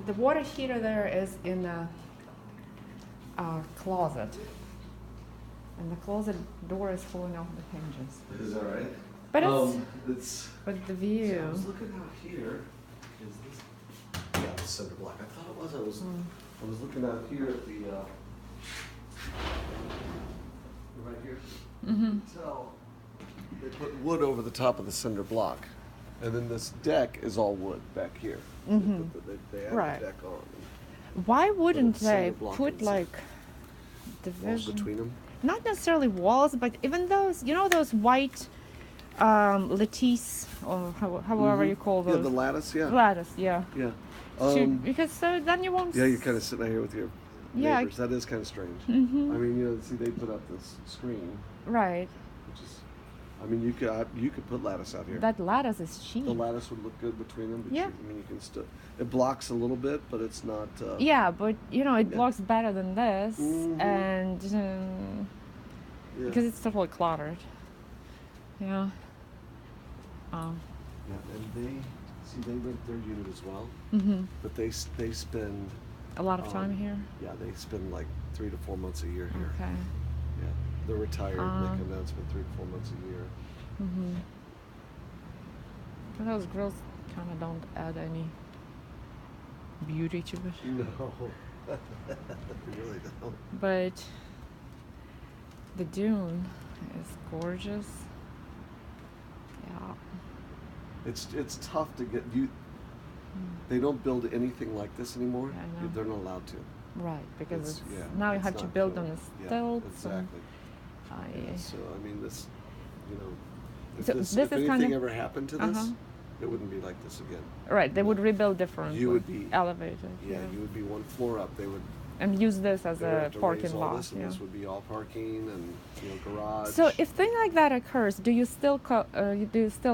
The water heater there is in the closet, and the closet door is falling off the hinges. Is that right? But But the view. See, I was looking out here. Is this? Yeah, the cinder block. I thought it was. I was looking out here at the. Right here. Mm-hmm. You can tell they put wood over the top of the cinder block, and then this deck is all wood back here. Mm-hmm. They added Right. the deck on. Why wouldn't it's they cinder block put inside. like Walls division? between them. Not necessarily walls, but even those, those white lattice or however you call those. Yeah, the lattice. Yeah. Lattice, yeah. Yeah. Because so then you won't. Yeah, you're kind of sitting out here with your Yeah. neighbors. That is kind of strange. Mm-hmm. I mean, see, they put up this screen, Right. which is, I mean, you could put lattice out here. That lattice is cheap. The lattice would look good between them. But Yeah. I mean, you can still. It blocks a little bit, but it's not. Yeah, but it blocks better than this, Mhm. and Yeah. because it's totally cluttered. Yeah. Yeah, and they rent their unit as well, Mm-hmm. but they spend. A lot of time here. Yeah, they spend like 3 to 4 months a year here. Okay. Yeah, they're retired. And they come down and spend 3 to 4 months a year. Mm-hmm. But those grills kind of don't add any beauty to it. No, they really don't. But the dune is gorgeous. Yeah. It's tough to get you. They don't build anything like this anymore. Yeah, I know. They're not allowed to. Right, because It's- yeah, now you it's have to not build cool. on the Yeah, stilts. exactly. And, Yeah, so I mean, this, if, So this, this if is anything kinda- ever happened to this, Uh-huh. it wouldn't be like this again. right, they would rebuild different. You would be elevated. Yeah, you would be one floor up. They would And use this as they would a have to raise parking all lot. this, and Yeah. this would be all parking and garage. So if thing like that occurs, do you still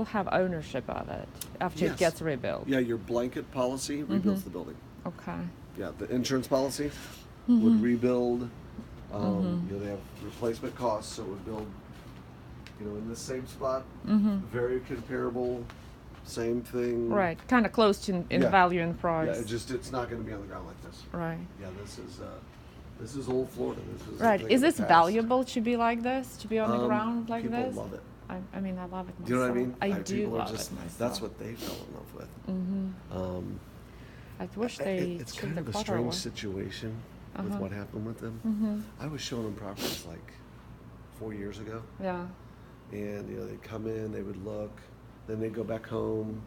have ownership of it after Yes. it gets rebuilt? Yeah, your blanket policy rebuilds the building. Okay. Yeah, the insurance policy Mm-hmm. would rebuild. They have replacement costs, so it would build. In the same spot, very comparable, same thing. Right, kind of close to in Yeah. value and price. Yeah, it's not going to be on the ground like this. Right. Yeah, this is old Florida. This is a Right. thing Is of this the past. valuable to be like this, to be on the ground like people this? love it. I mean, I love it myself. Do you know what I mean? I do people are love just, it myself. That's what they fell in love with. I wish they It's took kind the of a clutter strange away. situation with Uh-huh. what happened with them. I was showing them properties like 4 years ago, Yeah. and they'd come in, they would look, then they'd go back home,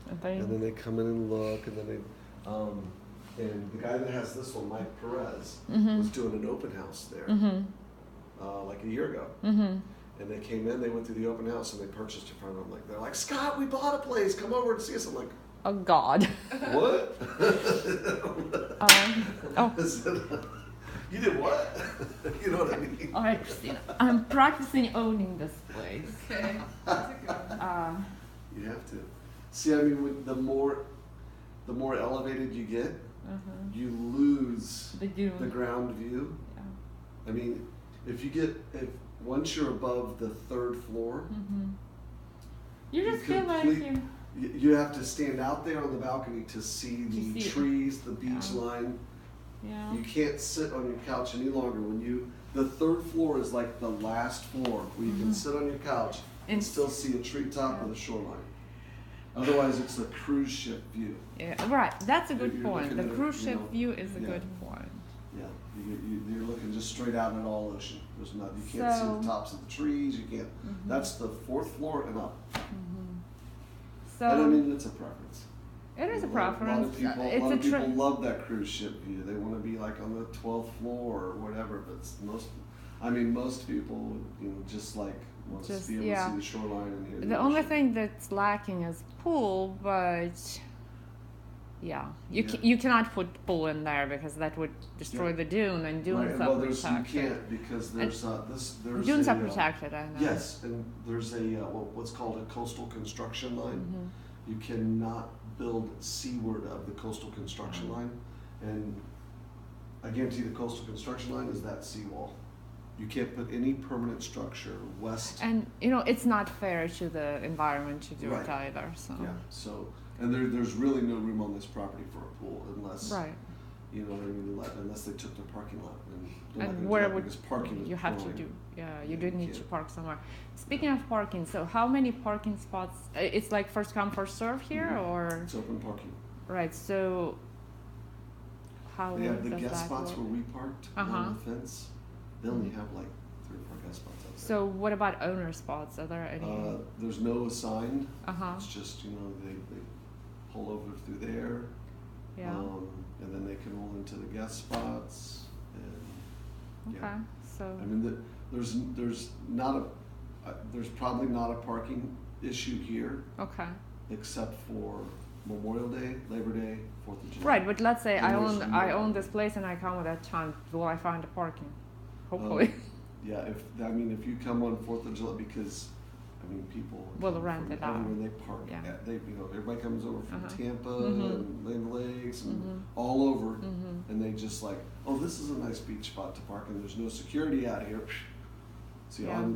And they, and then they'd come in and look, and then they, and the guy that has this one, Mike Perez, was doing an open house there, like a year ago. And they came in, they went through the open house, and they purchased it from him. They're like, Scott, we bought a place. Come over and see us. I'm like, oh God. what? Oh. You did what? You know what I mean? I'm practicing owning this place. Okay, that's a good one. You have to. See, I mean, the more elevated you get, you lose The dune. the ground view. Yeah. I mean, once you're above the 3rd floor, You just feel like you have to stand out there on the balcony to see the see it. trees, the beach Yeah. line. yeah. You can't sit on your couch any longer. The 3rd floor is like the last floor where you can sit on your couch and And still see a treetop or the shoreline. Otherwise, it's a cruise ship view. Yeah, right. That's a good You're point. looking The at it, cruise ship view is a yeah. good point. Yeah, you're looking just straight out at all ocean. There's not. You can't see the tops of the trees. You can't. That's the 4th floor and up. So And I mean, it's a preference. it is a A preference. lot of people, It's a people love that cruise ship view. They want to be like on the 12th floor or whatever. But most people, just like want Just, to be able yeah. to see the shoreline and hear The only ocean. thing that's lacking is pool, but yeah, Yeah. You cannot put pool in there because that would destroy Yeah. the dune, and dunes Right, are well, you protected. can't because there's Dunes a, are protected, I know. Yes, and there's what's called a coastal construction line. You cannot build seaward of the coastal construction line, and I guarantee the coastal construction line is that seawall. You can't put any permanent structure west. And it's not fair to the environment to do Right. it either. So Yeah. So, and there's really no room on this property for a pool unless. right. You know what I mean? Unless they took the parking lot, and they're not And gonna where do that would because parking is you have to growing. do? Yeah, you Yeah, do you need to can't. park somewhere. Speaking of parking, so how many parking spots? It's like first come first serve here, Mhm. or It's open parking. right? So how They have the does guest that spots work? where we parked Uh-huh. along the fence. They only Mhm. have like 3 or 4 guest spots out there. So what about owner spots? Are there any? There's no assigned. Uh-huh. It's just they pull over through there. Yeah. And then they can roll into the guest spots. And Okay. yeah. So I mean, there's probably not a parking issue here okay. except for Memorial Day, Labor Day, 4th of July. Right, but let's say And I there's own no I own parking. this place and I come at that time. Will I find a parking? Hopefully. Yeah, if you come on 4th of July, because people Will come rent from it out. everywhere they park. Yeah. Everybody comes over from Uh-huh. Tampa Mhm. and Land Lakes and Mhm. all over, Mhm. and they just like, oh, this is a nice beach spot to park, and there's no security out here. See, Yeah.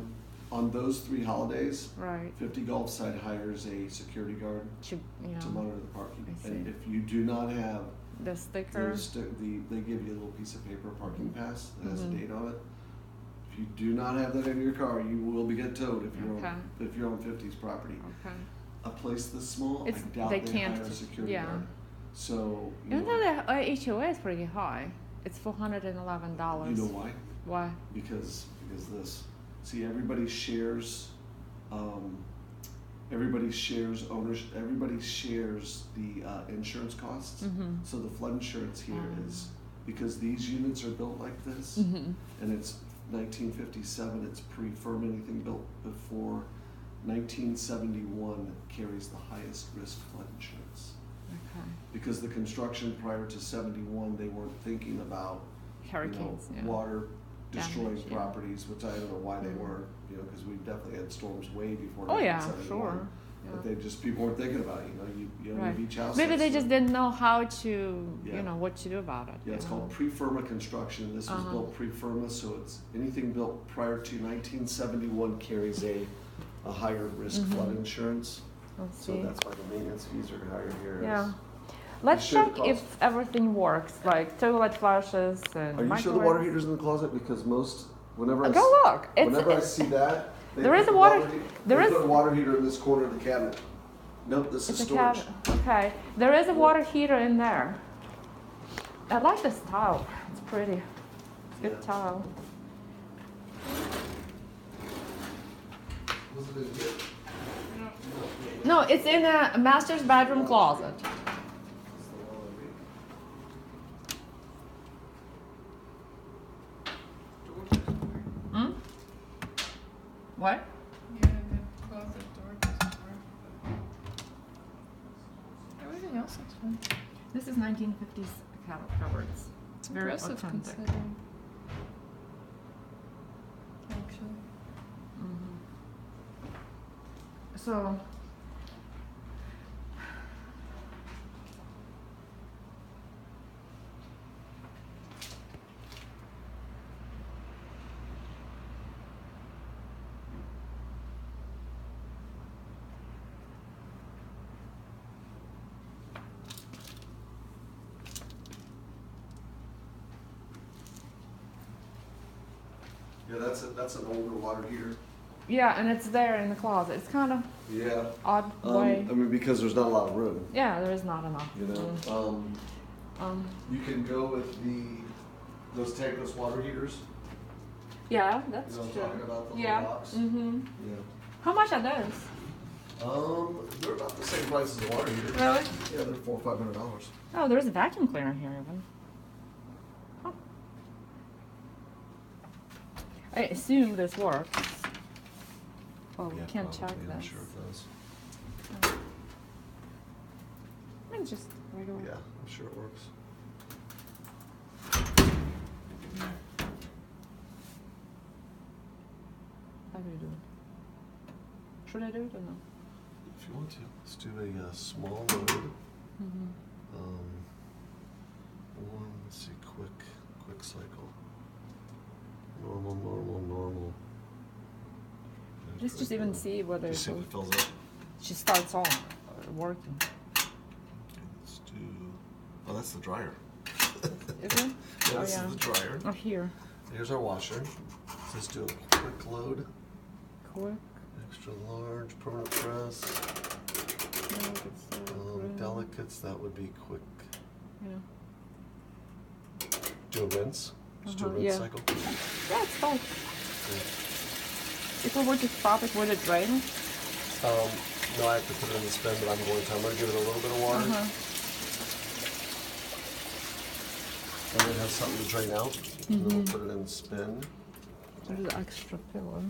on those 3 holidays, Right. 50 Golf Side hires a security guard To to monitor the parking. I see. And if you do not have the sticker. they give you a little piece of paper parking pass that has a Mhm. date on it. If you do not have that in your car, you will be get towed if you're Okay. if you're on 50's property. Okay. A place this small, It's- I doubt they they can't hire a just- security yeah. guard. So Even though the HOA is pretty high, it's $411. you know why? Why? Because this. See, everybody shares. Everybody shares ownership. Everybody shares the insurance costs. Mm-hmm. So the flood insurance here is because these units are built like this, Mm-hmm. and it's 1957. It's pre-firm. Anything built before 1971 carries the highest risk flood insurance Okay. because the construction prior to 71 they weren't thinking about Hurricanes. Yeah. water destroying Damage, yeah. properties, which I don't know why they Mhm. weren't, because we definitely had storms way before. Oh yeah, 1971. sure. But Yeah. people weren't thinking about it. You own a Right. beach house. Maybe they that's just didn't know how to, Yeah. what to do about it. Yeah, it's you called know? pre-firma construction. This was Uh-huh. built pre-firma, so it's anything built prior to 1971 carries a higher risk Mhm. flood insurance. Let's So see. that's why the maintenance fees are higher here. Yeah. Let's sure the check cost- if everything works, like toilet flushes and Are you sure the water microwaves. heater's in the closet? Because whenever I Go look. whenever I It's see that, they there put is a the water- he- there they is- put a water heater in this corner of the cabinet. Nope, this is a storage. cabinet. Okay. There is a water heater in there. I like this tile. It's pretty. It's good Yeah. tile. Was it in here? No, it's in a master's bedroom closet. It's the wall I read. Door doesn't work. Hmm? What? Yeah, the closet door doesn't work. But everything else looks fine. This is 1950s cupboards. It's Very impressive authentic. considering. Actually. So. Yeah, that's an older water heater. Yeah, and it's there in the closet. It's kind of Yeah. odd way. Because there's not a lot of room. Yeah, there is not enough. You know, you can go with those tankless water heaters. Yeah, that's You know what I'm true. talking about, the Yeah. little box? Mm-hmm. Yeah. How much are those? They're about the same price as a water heater. Really? Yeah, they're $400 or $500. Oh, there's a vacuum cleaner here even. Huh. I assume this works. Oh, we Yeah, can't check probably, I'm this. sure it does. I mean, just regular. Yeah, I'm sure it works. How do you do it? Should I do it or no? If you want to, let's do a small load. Mm-hmm. Let's see, quick cycle. Normal, normal, normal. Let's just even see whether Just see if it fills up. she starts on working. Let's do. Oh, that's the dryer. Is it? Yeah, Oh, this yeah. is the dryer. Oh, here. Here's our washer. Let's do a quick load. Quick. Extra large, permanent press. Delicates, that would be quick. Yeah. Do a rinse. Just do a rinse Yeah. cycle. Yeah, it's fine. Yeah. If we were to stop it, would it drain? No, I have to put it in the spin, but I'm going to give it a little bit of water. And then have something to drain out. And then we'll put it in the spin. There's an extra pillow.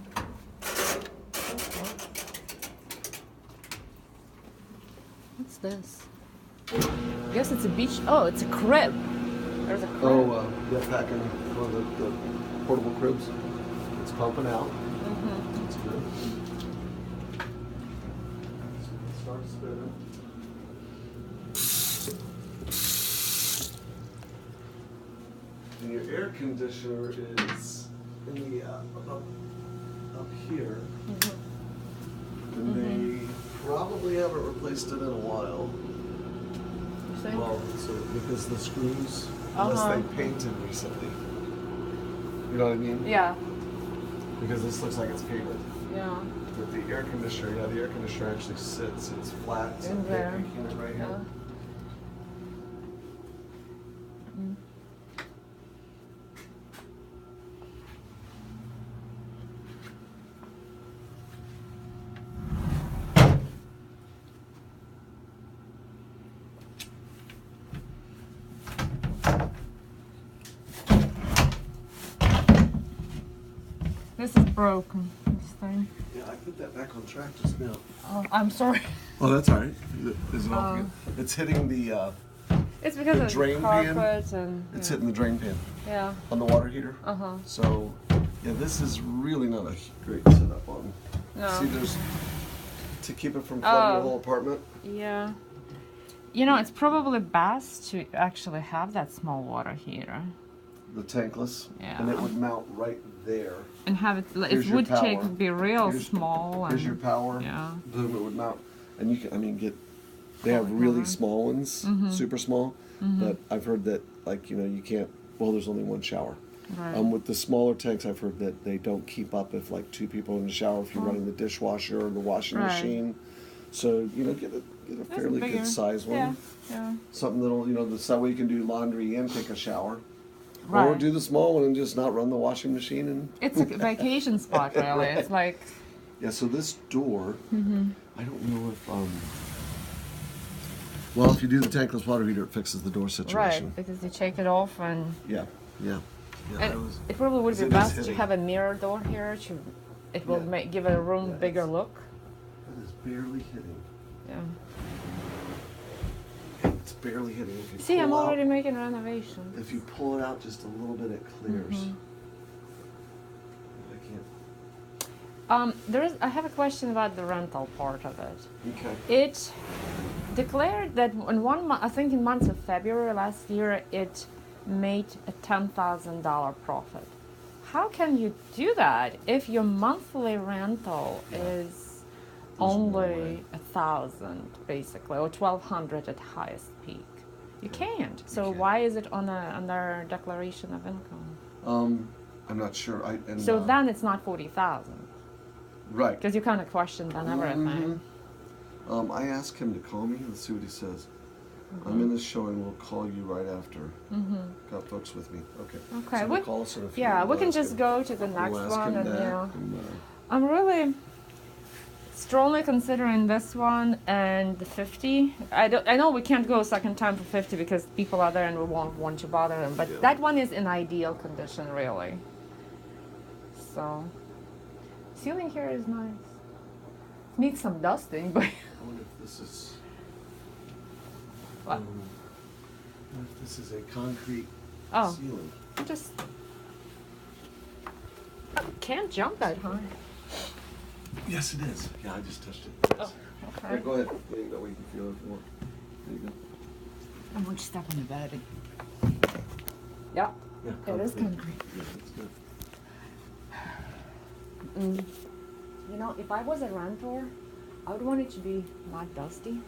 What's this? I guess it's a beach. Oh, it's a crib. There's a crib. Oh, yeah, packing one of the portable cribs. It's pumping out. That's good. So let's start spinning. And your air conditioner is in the up here. And they probably haven't replaced it in a while. You think? Well, so because the screws, unless they painted recently. You know what I mean? Yeah. Because this looks like it's painted. Yeah. But the air conditioner, yeah, the air conditioner actually sits. It's flat. So In there. they're making it right Yeah. here. This is broken. This thing. Yeah, I put that back on track just now. Oh, I'm sorry. Oh, that's all right. Is it all good? It's hitting the. It's because The of drain the pan? carpet and. It's yeah. hitting the drain pan Yeah. on the water heater. Uh-huh. So, yeah, this is really not a great setup on. No. See, there's to keep it from flooding the whole apartment. Yeah. You know, it's probably best to actually have that small water heater The tankless. Yeah. And it would mount right there. and have it. Here's It your would take power. be real Here's- small. Here's and, your power. Yeah. Boom, it would mount. And you can, I mean, they have Oh, really God. small ones, super small. But I've heard that, like, you can't, well, there's only one shower. Right. With the smaller tanks, I've heard that they don't keep up if, like, two people in the shower, if you're running the dishwasher or the washing Right. machine. So, get a That's fairly bigger. good size one. Yeah. Yeah. Something that'll, that way you can do laundry and take a shower. Or Right. do the small one and just not run the washing machine. And It's a vacation spot, really. It's like. yeah, so this door, I don't know if, well, if you do the tankless water heater, it fixes the door situation. Right, because you take it off and. Yeah, yeah. Yeah, And it probably would Because be it is best to hitting. have a mirror door here. It will Yeah. give a room Yeah, bigger it's- look. It is barely hitting. Yeah. It's barely hitting. If you See, pull I'm out, already making renovations. If you pull it out just a little bit, it clears. I can't. I have a question about the rental part of it. Okay. It declared that in 1 month, I think in months of February last year, it made a $10,000 profit. How can you do that if your monthly rental is There's no only way. 1,000 basically, or 1,200 at highest peak? You can't. So can't. why is it on under declaration of income? I'm not sure. So then it's not 40,000 right. because you kind of question then everything. I asked him to call me. Let's see what he says. I'm in this showing. We'll call you right after. Got folks with me. Okay. Okay, So we- we'll call us in a few. Yeah, we We'll can ask just him. go to the next We'll ask one, him and back, and, I'm really strongly considering this one and the 50. I know we can't go a second time for 50 because people are there and we won't want to bother them. But Yeah. that one is in ideal condition, really. So, ceiling here is nice. Needs some dusting, but I wonder if this is. What? I wonder if this is a concrete oh, ceiling. just I can't jump that high. Yes, it is. Yeah, I just touched it. Oh, Here, okay. go ahead. There you go. We can feel it if you want. There you go. I'm going to step on the bed. Yeah. Yeah, It is concrete. Yeah, that's good. You know, if I was a renter, I would want it to be not dusty.